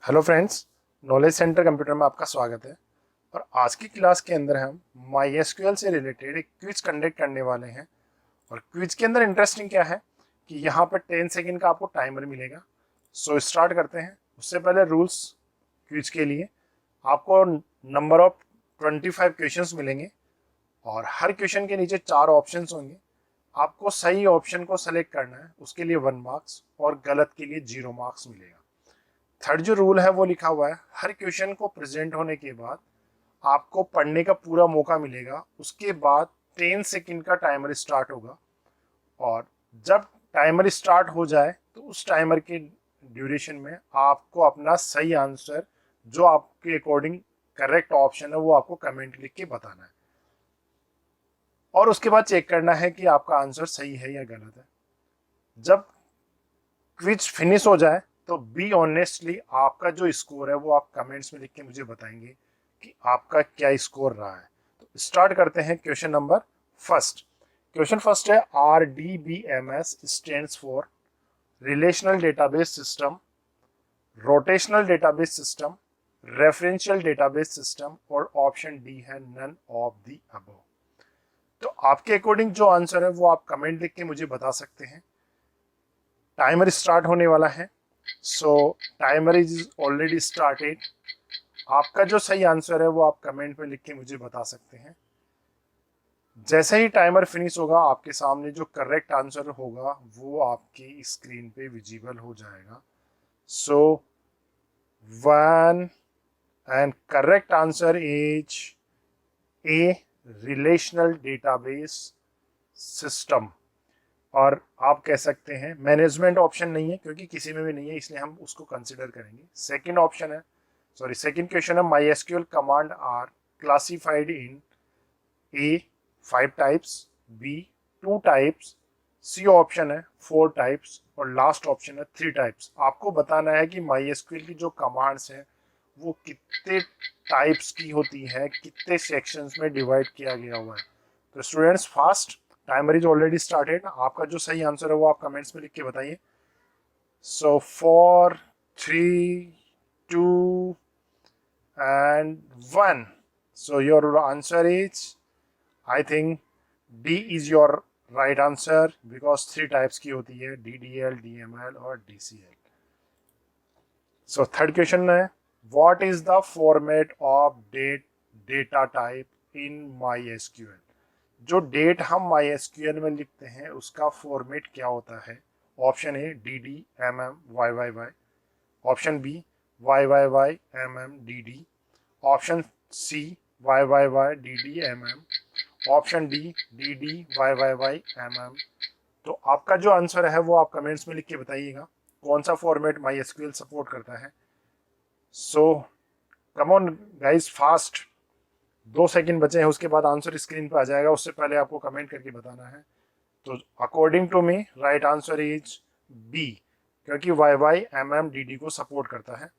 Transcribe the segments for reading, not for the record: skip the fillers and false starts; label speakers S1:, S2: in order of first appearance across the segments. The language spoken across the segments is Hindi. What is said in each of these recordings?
S1: Hello friends, knowledge centre computer में आपका स्वागत है। और आज की क्लास के अंदर हम MySQL से रिलेटेड एक क्विज कंडक्ट करने वाले हैं। और क्विज के अंदर इंटरेस्टिंग क्या है कि यहाँ पर 10 सेकंड का आपको टाइमर मिलेगा। सो स्टार्ट करते हैं। उससे पहले रूल्स क्विज के लिए आपको नंबर ऑफ 25 क्वेश्चंस मिलेंगे और हर क्वेश्चन के नीचे 4 ऑप्शंस होंगे। आपको सही ऑप्शन को सेलेक्ट करना है, उसके लिए 1 मार्क्स और गलत के लिए 0 मार्क्स मिलेगा। थर्ड जो रूल है वो लिखा हुआ है, हर क्वेश्चन को प्रेजेंट होने के बाद आपको पढ़ने का पूरा मौका मिलेगा। उसके बाद 10 सेकंड का टाइमर स्टार्ट होगा और जब टाइमर स्टार्ट हो जाए तो उस टाइमर के ड्यूरेशन में आपको अपना सही आंसर, जो आपके अकॉर्डिंग करेक्ट ऑप्शन है, वो आपको कमेंट लिख के बताना है और उसके बाद चेक करना है कि आपका आंसर सही है या गलत है। जब क्विज फिनिश हो जाए तो बी ऑनेस्टली आपका जो स्कोर है वो आप कमेंट्स में लिख के मुझे बताएंगे कि आपका क्या स्कोर रहा है। तो स्टार्ट करते हैं question number first. Question first है RDBMS stands for relational database system, rotational database system, referential database system और ऑप्शन डी है नन ऑफ द अबव। तो आपके अकॉर्डिंग जो आंसर है वो आप कमेंट लिख के मुझे बता सकते हैं। टाइमर स्टार्ट होने वाला है। सो टाइमर इज ऑलरेडी स्टार्टेड। आपका जो सही आंसर है वो आप कमेंट में लिख के मुझे बता सकते हैं। जैसे ही टाइमर फिनिश होगा आपके सामने जो करेक्ट आंसर होगा वो आपकी स्क्रीन पे विजिबल हो जाएगा। सो 1 and correct answer is A, relational database system. और आप कह सकते हैं मैनेजमेंट ऑप्शन नहीं है क्योंकि किसी में भी नहीं है, इसलिए हम उसको कंसिडर करेंगे। सेकंड ऑप्शन है, सॉरी सेकंड क्वेश्चन है MySQL command are classified in A 5 types, B 2 types, C option है 4 टाइप्स और लास्ट ऑप्शन है 3 टाइप्स। आपको बताना है कि MySQL की जो कमांड्स हैं वो कितने टाइप्स की होती है, कितने सेक्शंस में डिवाइड किया गया हुआ है। तो students fast, timer is already started. आपका जो सही आंसर है वो आप कमेंट्स में लिख के बताइए। सो 4, 3, 2 and 1. So your answer is, I think D is your right answer because 3 types की होती है, DDL, DML और DCL. So third question है, what is the format of data type in MySQL? जो डेट हम MySQL में लिखते हैं उसका फॉर्मेट क्या होता है? Option A DD, MM, YYY, option B YYY, MM, DD, option C YYY, DD, MM, option D DD, YYY, MM। तो आपका जो आंसर है वो आप कमेंट्स में लिख के बताइएगा कौन सा फॉर्मेट MySQL सपोर्ट करता है। So come on guys, fast, 2 second बचे हैं, उसके बाद आंसर स्क्रीन पे आ जाएगा। उससे पहले आपको कमेंट करके बताना है। तो according to me right answer is B, क्योंकि YY, MM, DD को सपोर्ट करता है।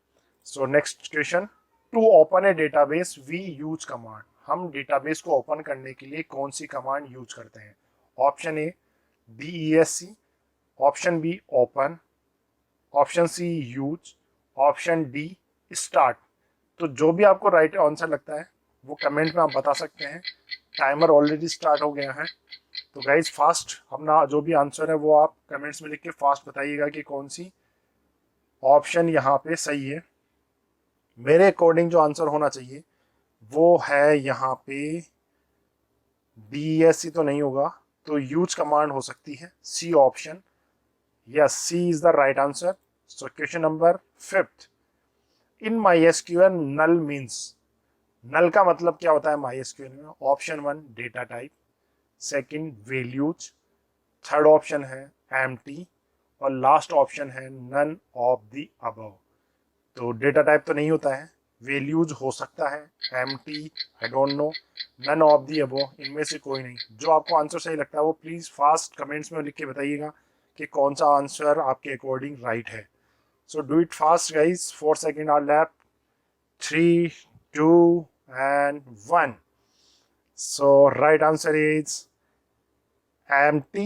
S1: So next question, to open a database we use command. हम डेटाबेस को ओपन करने के लिए कौन सी कमांड यूज करते हैं? Option A DESC, option B open, option C use, option D start. तो जो भी आपको राइट आंसर लगता है वो कमेंट में आप बता सकते हैं। टाइमर ऑलरेडी स्टार्ट हो गया है। तो गाइज फास्ट अपना जो भी आंसर है वो आप कमेंट्स में लिख के फास्ट बताइएगा कि कौन सी ऑप्शन यहाँ पे सही है। मेरे अकॉर्डिंग जो आंसर होना चाहिए वो है यहाँ पे DESC तो नहीं होगा, तो यूज कमांड हो सकती है, C option. Yes, C is the right answer. So question number 5, in MySQL null means. Null का मतलब क्या होता है MySQL में? Option 1 data type, second values, third option है एम्प्टी और लास्ट ऑप्शन है नन ऑफ द अबव। तो डेटा टाइप तो नहीं होता है, वैल्यूज हो सकता है, empty I don't know, none of the above, इनमें से कोई नहीं। जो आपको आंसर सही लगता है वो प्लीज फास्ट कमेंट्स में लिख के बताइएगा कि कौन सा आंसर आपके अकॉर्डिंग राइट है। So do it fast guys, 4 second are left, 3, 2 and 1. So right answer is empty.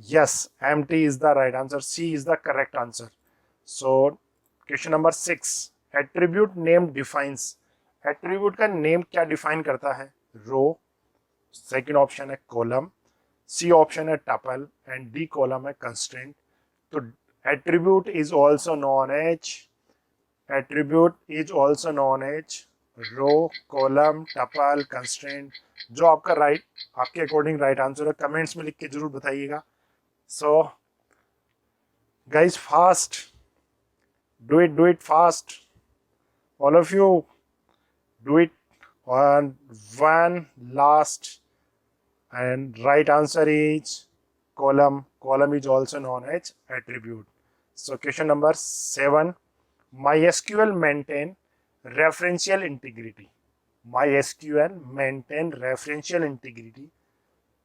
S1: Yes, empty is the right answer. C is the correct answer. So question number 6, attribute name defines, attribute का नेम क्या डिफाइन करता है? रो, सेकंड ऑप्शन है कॉलम, सी ऑप्शन है टपल एंड डी कॉलम है कंस्ट्रेंट। तो attribute is also known as, attribute is also known as row, column, tuple, constraint. जो आपका राइट, आपके अकॉर्डिंग राइट आंसर है कमेंट्स में लिख के जरूर बताइएगा। So guys fast, do it fast, all of you, do it on one last, and right answer is column. Column is also known as attribute. So question number 7, MySQL maintain referential integrity, MySQL maintain referential integrity।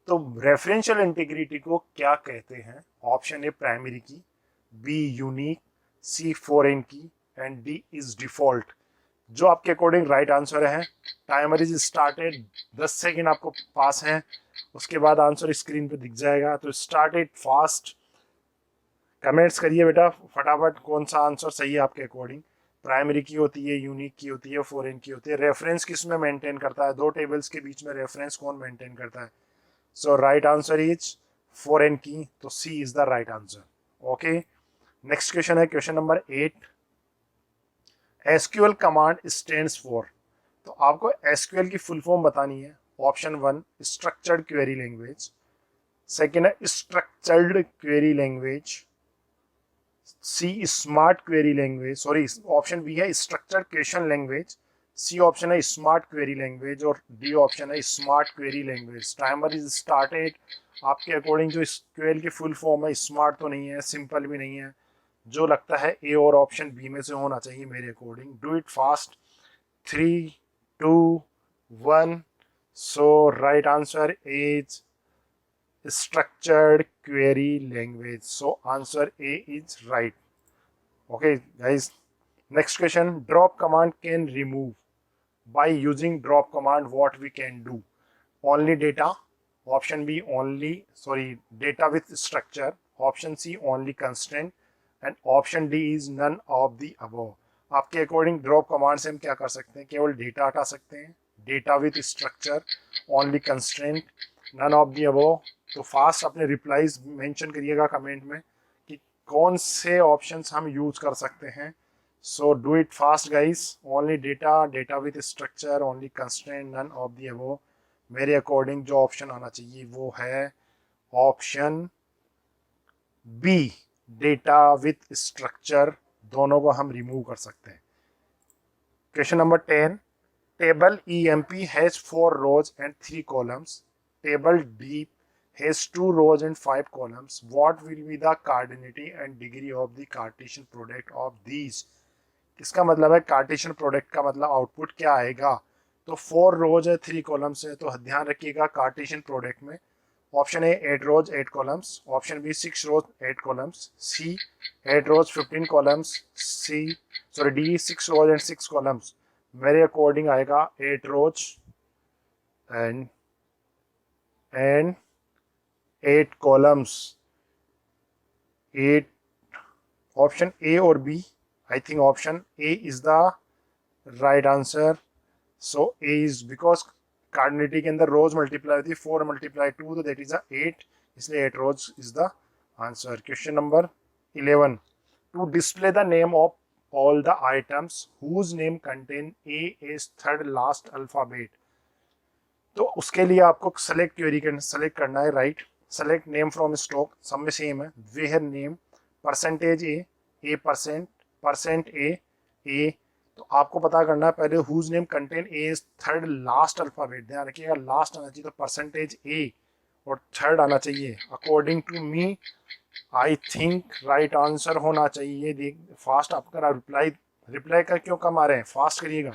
S1: तो रेफरेंशियल इंटीग्रिटी को क्या कहते हैं? ऑप्शन ए प्राइमरी की, बी यूनिक, सी फॉरेन की एंड डी इज डिफॉल्ट। जो आपके अकॉर्डिंग राइट आंसर है। टाइमर इज स्टार्टेड, 10 सेकेंड आपको पास हैं, उसके बाद आंसर स्क्रीन पे दिख जाएगा। तो स्टार्ट इट फास्ट, कमेंट्स करिए बेटा फटाफट कौन सा आंसर सही है आपके अकॉर्डिंग। प्राइमरी की होती है, यूनिक की होती है, फॉरेन की होती है। रेफरेंस किस में मेंटेन करता है? दो टेबल्स के बीच में रेफरेंस कौन मेंटेन करता है? So right answer is foreign key, तो C is the right answer. Okay, next question है question number 8, SQL command stands for. तो आपको एसक्यूएल की फुल फॉर्म बतानी है। Option 1 structured query language, second है structured query language, C smart query language, sorry option B है structured question language, C option है स्मार्ट क्वेरी लैंग्वेज और डी ऑप्शन है smart query language. Timer is started. आपके अकॉर्डिंग जो स्क्यूएल की फुल फॉर्म है, स्मार्ट तो नहीं है, सिंपल भी नहीं है, जो लगता है ए और ऑप्शन बी में से होना चाहिए मेरे according. Do it fast, 3 2 1। So right answer is structured query language, so answer A is right. Okay guys, next question, drop command can remove. By using drop command what we can do? Only data, option B only, sorry, data with structure, option C only constraint and option D is none of the above. आपके अकॉर्डिंग ड्रॉप कमांड से हम क्या कर सकते हैं? केवल डेटा हटा सकते हैं, data with structure, only constraint, none of the above. तो फास्ट अपने रिप्लाईज मेंशन करिएगा कमेंट में कि कौन से ऑप्शंस हम यूज कर सकते हैं। So do it fast guys, only data, data with structure, only constraint, none of the above. मेरे अकॉर्डिंग जो ऑप्शन आना चाहिए वो है option B, data with structure, दोनों को हम रिमूव कर सकते हैं। Question number 10, table EMP has 4 rows and 3 columns, table D has 2 rows and 5 columns. What will be the coordinate and degree of the Cartesian product of these? इसका मतलब है कार्टेशियन प्रोडक्ट का मतलब आउटपुट क्या आएगा? तो 4 rows है, 3 columns है, तो ध्यान रखिएगा कार्टेशियन प्रोडक्ट में option A 8 rows 8 columns, option B 6 rows 8 columns, C 8 rows 15 columns, C sorry D 6 rows and 6 columns। मेरे अकॉर्डिंग आएगा 8 rows and 8 columns, 8, option A और B. I think option A is the right answer. So A is because cardinality के अंदर रोज मल्टीप्लाई होती है, 4 मल्टीप्लाई 2 तो दैट इज 8, इसलिए 8 rows is the answer. Question number 11, to display the name of all the items whose name contain A is third last alphabet. तो उसके लिए आपको सेलेक्ट क्वेरी सेलेक्ट करना है, right, select name from stock, सब में सेम है, where name, percentage A percent, percent A. तो आपको पता करना है पहले whose name contain A third last alphabet, ध्यान रखिएगा लास्ट आना चाहिए, तो परसेंटेज ए और थर्ड आना चाहिए। According to me I think right answer होना चाहिए। देख फास्ट आपका रिप्लाई कर क्यों कम आ रहे हैं, फास्ट करिएगा।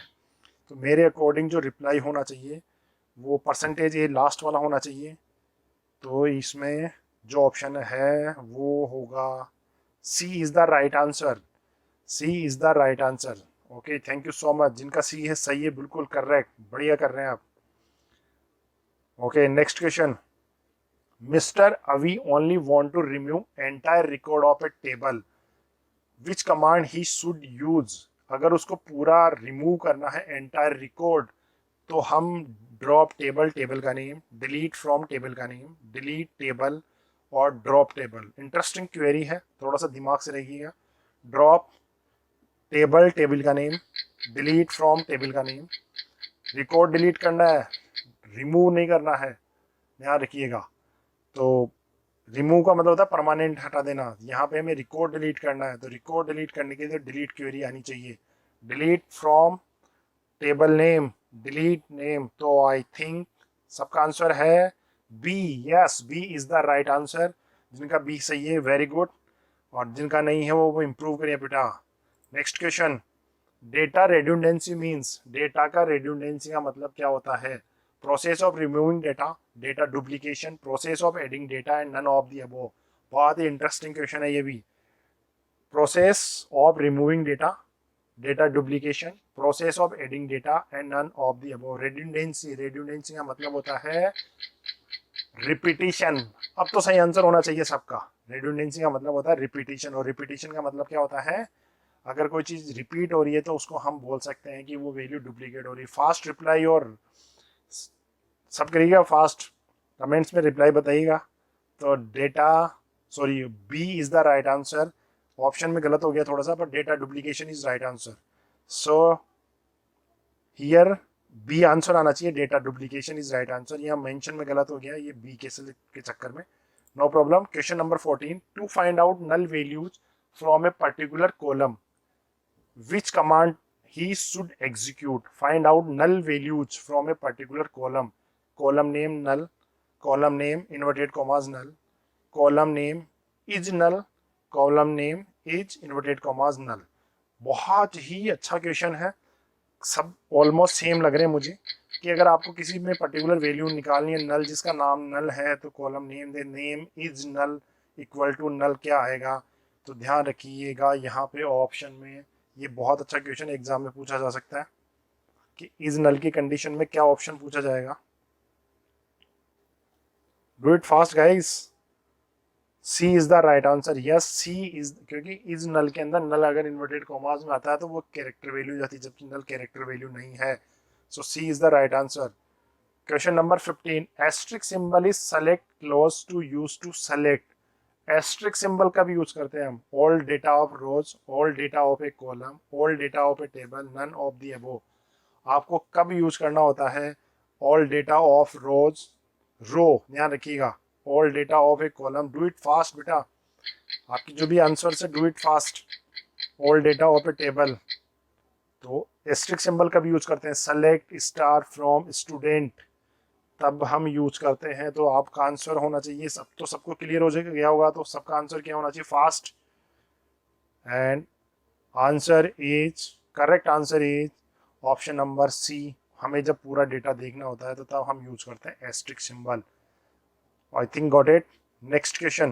S1: तो मेरे अकॉर्डिंग जो रिप्लाई होना चाहिए वो परसेंटेज ए लास्ट वाला होना चाहिए। तो इसमें जो ऑप्शन है वो होगा C is the right answer, C is the right answer. Okay, thank you so much, जिनका सी है सही है, बिल्कुल करेक्ट, बढ़िया कर रहे हैं आप। Okay, next question, mister Avi only want to remove entire record of a table. Which command he should use, अगर उसको पूरा रिमूव करना है एंटायर रिकॉर्ड, तो हम ड्रॉप टेबल, टेबल का नेम, डिलीट फ्रॉम टेबल का नेम, डिलीट टेबल और ड्रॉप टेबल। इंटरेस्टिंग क्वेरी है, थोड़ा सा दिमाग से रखिएगा। ड्रॉप टेबल, टेबल का नेम, डिलीट फ्रॉम टेबल का नेम, रिकॉर्ड डिलीट करना है, रिमूव नहीं करना है, ध्यान रखिएगा। तो रिमूव का मतलब होता है परमानेंट हटा देना, यहाँ पे हमें रिकॉर्ड डिलीट करना है, तो रिकॉर्ड डिलीट करने के लिए डिलीट क्वेरी आनी चाहिए। Delete from table name, delete name, तो आई थिंक सबका आंसर है B. Yes, B is the right answer. जिनका बी सही है वेरी गुड, और जिनका नहीं है वो इम्प्रूव करिए बेटा। Next question, data redundancy means, data का रेड्यूडेंसी का मतलब क्या होता है? Process of removing data, data duplication, process of adding data and none of the above. बहुत ही इंटरेस्टिंग क्वेश्चन है ये भी। Process of removing data, data duplication, process of adding data and none of the above. Redundancy, redundancy का मतलब होता है रिपीटिशन। अब तो सही आंसर होना चाहिए सबका। रेड्यूडेंसी का मतलब होता है रिपीटिशन, और रिपीटिशन का मतलब क्या होता है? अगर कोई चीज रिपीट हो रही है तो उसको हम बोल सकते हैं कि वो वैल्यू डुप्लीकेट हो रही है। फास्ट रिप्लाई, और सब करिएगा फास्ट, कमेंट्स में रिप्लाई बताइएगा। तो data, sorry, B is the right answer. Option में गलत हो गया थोड़ा सा, पर data duplication is right answer. So here B answer आना चाहिए, data duplication is right answer. यहाँ मेंशन में गलत हो गया, ये बी के चक्कर में, no problem. Question number 14, to find out null values from a particular column, which command he should execute? Find out null values from a particular column. Column name null, column name inverted commas null, column name is null, column name is inverted commas null। बहुत ही अच्छा क्वेश्चन है, सब ऑलमोस्ट सेम लग रहे हैं मुझे, कि अगर आपको किसी में पर्टिकुलर वैल्यू निकालनी है नल, जिसका नाम नल है, तो कॉलम नेम दे, name is null equal to null क्या आएगा? तो ध्यान रखिएगा यहाँ पे ऑप्शन में, ये बहुत अच्छा क्वेश्चन एग्जाम में पूछा जा सकता है कि इज नल की कंडीशन में क्या ऑप्शन पूछा जाएगा। Do it fast guys. C is the right answer. Yes, C is, क्योंकि इज नल के अंदर नल अगर इन्वर्टेड कॉमास में आता है तो वो कैरेक्टर वैल्यू जाती है, जबकि नल कैरेक्टर वैल्यू नहीं है। So C is the right answer. Question number 15, asterisk symbol is select close to use to select. Asterisk symbol कब यूज करते हैं हम? All data of rows, all data of a column, all data of a table, none of the above. आपको कब यूज करना होता है? All data of rows, row, ध्यान रखिएगा, all data of a column. Do it fast बेटा, आपकी जो भी आंसर है do it fast. All data of a table, तो एस्ट्रिक सिंबल कब यूज करते हैं? सेलेक्ट स्टार फ्रॉम स्टूडेंट, तब हम यूज करते हैं। तो आपका आंसर होना चाहिए, सब तो सबको क्लियर हो जाएगा गया होगा, तो सबका आंसर क्या होना चाहिए? Fast. And answer is, correct answer is option number C. हमें जब पूरा डेटा देखना होता है तो तब हम यूज करते हैं asterisk symbol. I think got it. Next question,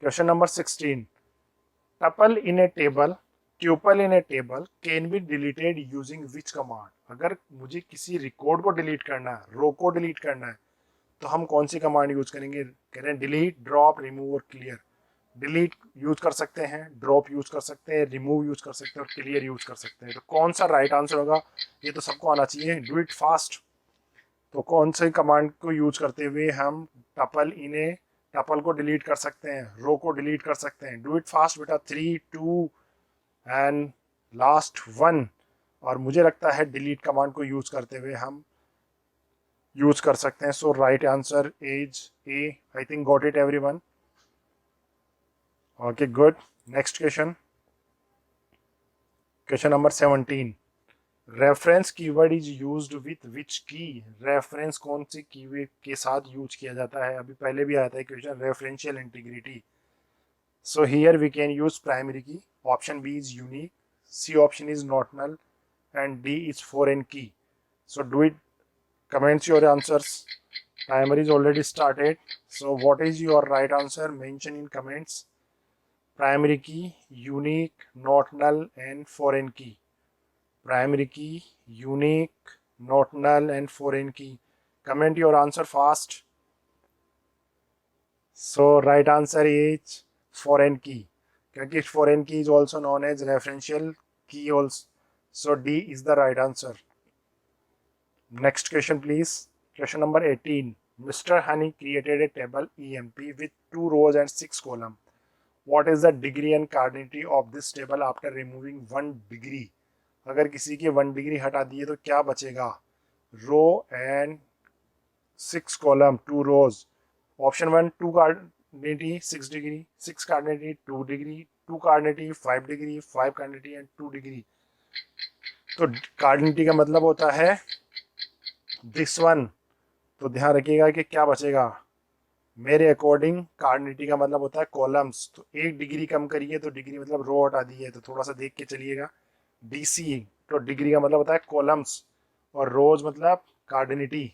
S1: question number 16, tuple in a table, tuple in a table can be deleted using which command. अगर मुझे किसी रिकॉर्ड को डिलीट करना है, रो को डिलीट करना है, तो हम कौन सी कमांड यूज करेंगे? कह रहे हैं डिलीट, ड्रॉप, रिमूव और क्लियर। डिलीट यूज कर सकते हैं, ड्रॉप यूज कर सकते हैं, रिमूव यूज कर सकते हैं और क्लियर यूज कर सकते हैं। तो कौन सा राइट आंसर होगा ये तो सबको आना चाहिए। Do it fast. तो कौन से कमांड को यूज करते हुए हम टपल इन ए, टपल को डिलीट कर सकते हैं, रो को डिलीट कर सकते हैं? डू इट फास्ट बेटा। 3, 2 एंड लास्ट 1। और मुझे लगता है डिलीट कमांड को यूज करते हुए हम यूज कर सकते हैं। So right answer is A. I think got it everyone. Okay good. Next question, question number 17, reference keyword is used with which key. Reference कौन सी कीवर्ड के साथ यूज किया जाता है? अभी पहले भी आया था question, referential integrity. So here we can use primary key, option B is unique, C option is not null and D is foreign key. So do it, comments your answers. Timer is already started. So what is your right answer? Mention in comments. Primary key, unique, not null and foreign key. Primary key, unique, not null and foreign key. Comment your answer fast. So right answer is foreign key. क्योंकि foreign key is also known as referential key also. So D is the right answer. Next question please. Question number 18. Mr. Honey created a table EMP with 2 rows and 6 columns. What is the degree and cardinality of this table after removing 1 degree? अगर किसी की 1 डिग्री हटा दिए तो क्या बचेगा? Row and 6 column, 2 rows. Option 1 2 cardinality 6 degree, 6 cardinality 2 degree, 2 cardinality 5 degree, 5 cardinality and 2 degree. तो कार्डिनिटी का मतलब होता है दिस वन. तो ध्यान रखिएगा कि क्या बचेगा. मेरे अकॉर्डिंग कार्डिनिटी का मतलब होता है कॉलम्स. तो 1 डिग्री कम करिए तो डिग्री मतलब रो हटा दी है, तो थोड़ा सा देख के चलिएगा. डीसी तो डिग्री का मतलब होता है कॉलम्स और रोज मतलब कार्डिनिटी.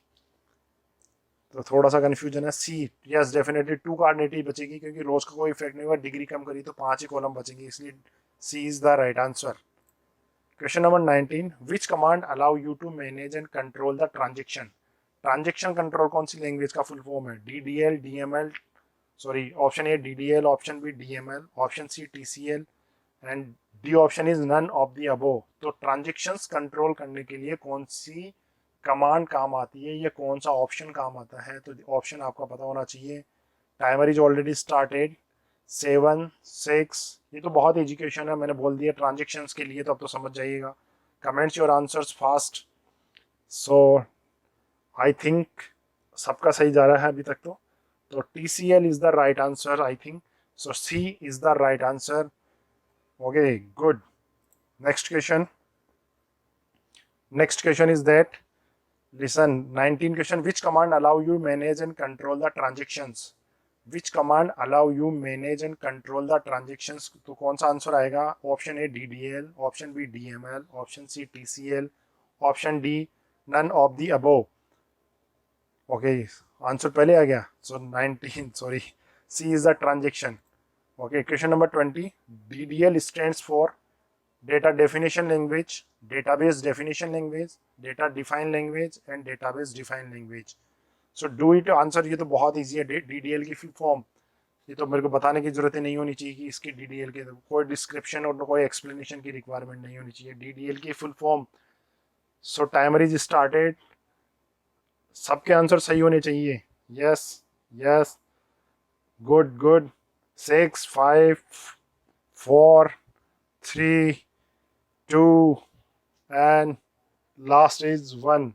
S1: तो थोड़ा सा कंफ्यूजन है. सी यस डेफिनेटली 2 कार्डिनिटी बचेगी क्योंकि रोज का कोई इफेक्ट नहीं होगा. डिग्री कम करी तो 5 ही कॉलम बचेंगे, इसलिए C is the right answer. Question number 19. Which command allow you to manage and control the transaction? Transaction control कौन सी लैंग्वेज का फुल फॉर्म है? DDL, DML, sorry option A DDL, option B DML, option C TCL and D option is none of the above. तो ट्रांजेक्शंस कंट्रोल करने के लिए कौन सी कमांड काम आती है या कौन सा ऑप्शन काम आता है? तो ऑप्शन आपको पता होना चाहिए. Timer is already started. 7 6. ये तो बहुत एजुकेशन है, मैंने बोल दिया ट्रांजेक्शंस के लिए, तो अब तो समझ जाइएगा. Comments your answers fast. So I think सबका सही जा रहा है अभी तक. तो TCL is the right answer I think. So C is the right answer. Okay good. Next question. Next question is that, listen, 19 question. Which command allow you manage and control the transactions? Which command allow you manage and control the transactions? तो कौन सा आंसर आएगा? Option A DDL, option B DML, option C TCL, option D none of the above. Okay answer पहले आ गया. So 19 sorry, C is the transaction. Okay question number 20. DDL stands for data definition language, database definition language, data define language and database define language. So do it answer. ये तो बहुत ईजी है. DDL की फुल फॉर्म ये तो मेरे को बताने की जरूरत ही नहीं होनी चाहिए कि इसकी DDL के कोई डिस्क्रिप्शन और कोई एक्सप्लेनेशन की रिक्वायरमेंट नहीं होनी चाहिए. DDL की full form. So timer is started. सबके आंसर सही होने चाहिए. Yes yes good good. 6 5 4 3 2 and last is 1.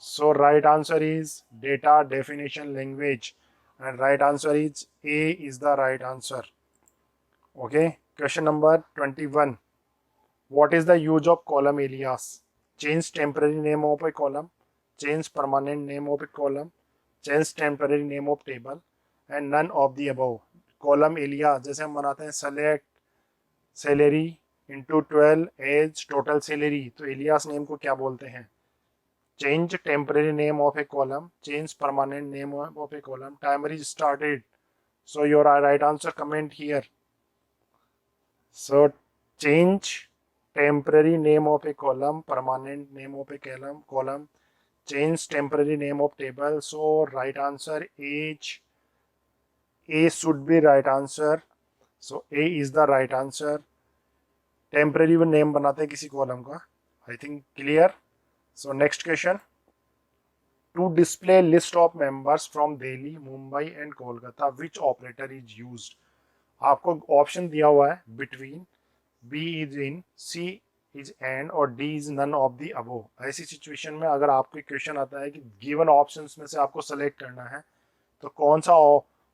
S1: So right answer is data definition language and right answer is A is the right answer. Okay, question number 21. What is the use of column alias? Change temporary name of a column, change permanent name of a column, change temporary name of table and none of the above. column alias जैसे हम बनाते हैं select salary into 12 as total salary, तो एलियास नेम को क्या बोलते हैं? Change temporary name of a column, change permanent name of a column. Timer is started. So your right answer comment here. So change temporary name of a column, permanent name of a column, change temporary name of table. So right answer as A should be right answer. So A is the right answer. Temporary name बनाते हैं किसी कॉलम का. I think clear. So next question. To display list of members from Delhi, Mumbai and Kolkata which operator is used? आपको ऑप्शन दिया हुआ है between, B is in, C is and और D is none of the above. ऐसी सिचुएशन में अगर आपको क्वेश्चन आता है कि गिवन ऑप्शंस में से आपको सेलेक्ट करना है तो कौन सा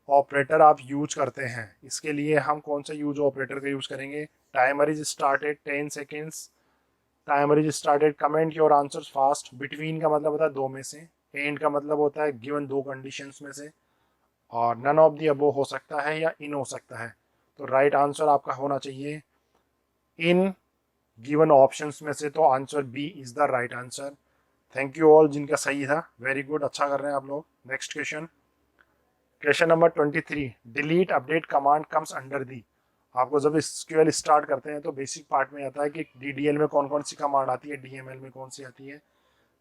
S1: ऑपरेटर आप यूज करते हैं, इसके लिए हम कौन सा यूज ऑपरेटर का यूज करेंगे? Timer is started 10 seconds. Timer is started. Comment your answers fast. Between का मतलब होता है दो में से, एंड का मतलब होता है गिवन दो कंडीशंस में से, और नन ऑफ द अबोव हो सकता है या इन हो सकता है. तो राइट आंसर आपका होना चाहिए इन गिवन ऑप्शंस में से. तो answer B is the right answer. Thank you all जिनका सही था. वेरी गुड, अच्छा कर रहे हैं आप लोग. Next question. Question number 23. Delete update command comes under the. आपको जब SQL स्टार्ट करते हैं तो बेसिक पार्ट में आता है कि DDL में कौन कौन सी कमांड आती है, DML में कौन सी आती है.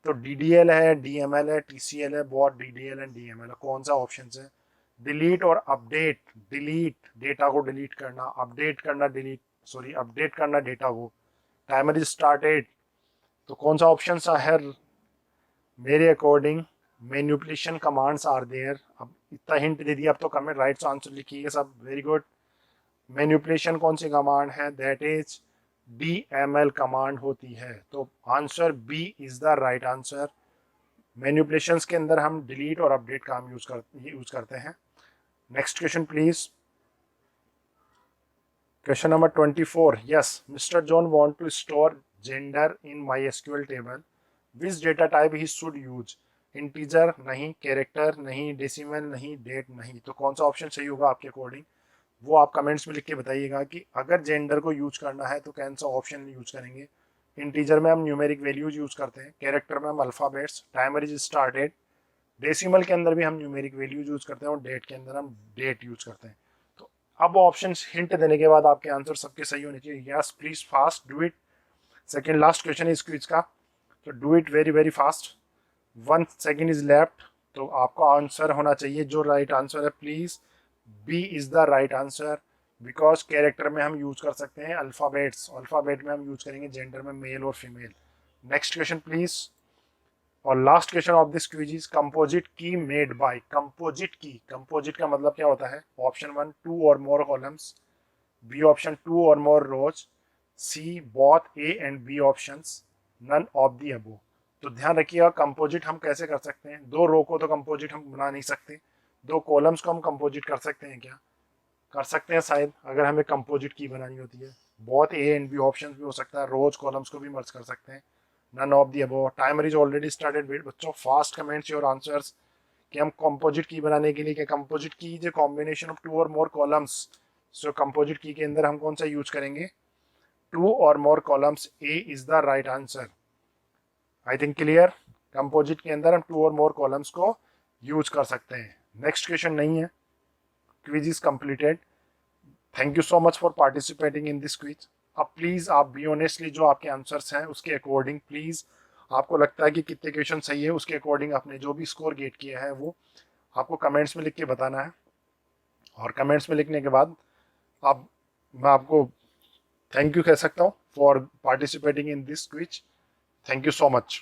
S1: तो DDL है, DML है, TCL है, बहुत DDL एंड DML है. कौन सा ऑप्शन है? डिलीट और अपडेट, डिलीट डेटा को डिलीट करना, अपडेट करना डिलीट, सॉरी अपडेट करना डेटा को। टाइमर इज स्टार्टेड, तो कौन सा ऑप्शन सा है मेरे according? Manipulation commands are there. अब इतना हिंट दे दिया, अब तो कमेंट राइट आंसर लिखिए सब, वेरी गुड। मैनिपुलेशन कौन सी कमांड है? दैट इज DML कमांड होती है, तो answer B is the right answer. Manipulations के अंदर हम डिलीट और अपडेट का हम यूज करते हैं। Next question please. Question number 24. Yes, Mr. John want to store gender in MySQL table. Which data type he should use? Integer नहीं, character नहीं, decimal नहीं, date नहीं। तो कौन सा ऑप्शन सही होगा आपके अकॉर्डिंग, वो आप कमेंट्स में लिख के बताइएगा कि अगर जेंडर को यूज करना है तो कौन सा ऑप्शन यूज करेंगे। इंटीजर में हम न्यूमेरिक वैल्यूज यूज करते हैं, कैरेक्टर में हम alphabets, timer is started, decimal के अंदर भी हम न्यूमेरिक वैल्यूज यूज करते हैं और डेट के अंदर हम डेट यूज करते हैं। तो अब ऑप्शंस हिंट देने के बाद आपके आंसर सबके सही होने चाहिए। Yes please fast do it. Second last question इस क्विज का, तो do it very very fast. 1 second is left, तो आपका आंसर होना चाहिए जो राइट आंसर है please, B is the right answer. Because character में हम यूज कर सकते हैं अल्फ़ाबेट्स, अल्फ़ाबेट में हम यूज करेंगे जेंडर में मेल और फीमेल। Next question please. और last question of this quiz is composite key made by. Composite key, composite का मतलब क्या होता है? Option 1 2 or more columns, B option 2 or more rows, C both A and B options, none of the above. तो ध्यान रखिएगा कंपोजिट हम कैसे कर सकते हैं। 2 रो को तो कंपोजिट हम बना नहीं सकते, 2 कॉलम्स को हम कंपोजिट कर सकते हैं क्या? कर सकते हैं शायद, अगर हमें कंपोजिट की बनानी होती है। बहुत ए एंड बी ऑप्शन भी हो सकता है, रोज कॉलम्स को भी मर्ज कर सकते हैं। None of the above. Timer is already started. Wait बच्चों, फास्ट कमेंट्स योर आंसर्स कि हम कंपोजिट की बनाने के लिए, क्या कंपोजिट की जो combination of 2 or more columns, so composite key के अंदर हम कौन सा यूज करेंगे? 2 or more columns, A is the right answer. I think clear. Composite के अंदर हम 2 और मोर कॉलम्स को यूज कर सकते हैं। नेक्स्ट क्वेश्चन नहीं है, quiz is completed. Thank you so much for participating in this quiz. अब प्लीज़ आप बी ऑनेस्टली जो आपके आंसर्स हैं उसके अकॉर्डिंग, प्लीज़ आपको लगता है कि कितने क्वेश्चन सही है उसके अकॉर्डिंग आपने जो भी स्कोर गेट किया है वो आपको कमेंट्स में लिख के बताना है। और कमेंट्स में लिखने के बाद आप, मैं आपको थैंक यू कह सकता हूँ for participating in this quiz. Thank you so much.